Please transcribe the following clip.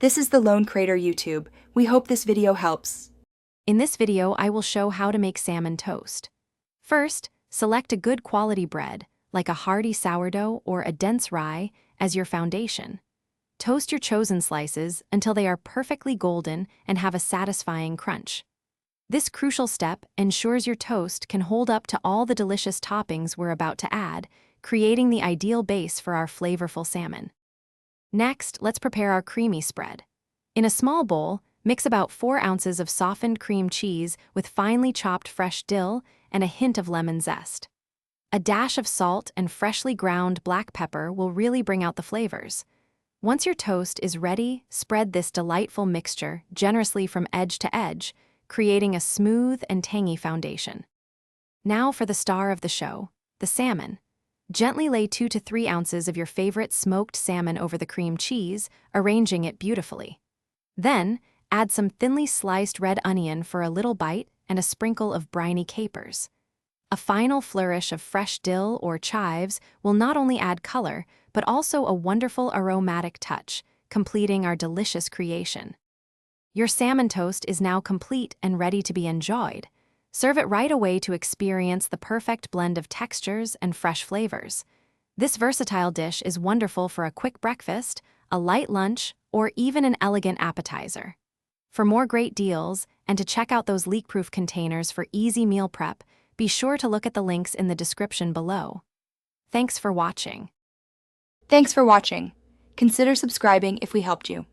This is the Lone Crater YouTube. We hope this video helps. In this video, I will show how to make salmon toast. First, select a good quality bread, like a hearty sourdough or a dense rye, as your foundation. Toast your chosen slices until they are perfectly golden and have a satisfying crunch. This crucial step ensures your toast can hold up to all the delicious toppings we're about to add, creating the ideal base for our flavorful salmon. Next, let's prepare our creamy spread. In a small bowl, mix about 4 ounces of softened cream cheese with finely chopped fresh dill and a hint of lemon zest. A dash of salt and freshly ground black pepper will really bring out the flavors. Once your toast is ready, spread this delightful mixture generously from edge to edge, creating a smooth and tangy foundation. Now for the star of the show, the salmon. Gently lay 2 to 3 ounces of your favorite smoked salmon over the cream cheese, arranging it beautifully. Then, add some thinly sliced red onion for a little bite and a sprinkle of briny capers. A final flourish of fresh dill or chives will not only add color, but also a wonderful aromatic touch, completing our delicious creation. Your salmon toast is now complete and ready to be enjoyed. Serve it right away to experience the perfect blend of textures and fresh flavors. This versatile dish is wonderful for a quick breakfast, a light lunch, or even an elegant appetizer. For more great deals and to check out those leak-proof containers for easy meal prep, be sure to look at the links in the description below. Thanks for watching. Thanks for watching. Consider subscribing if we helped you.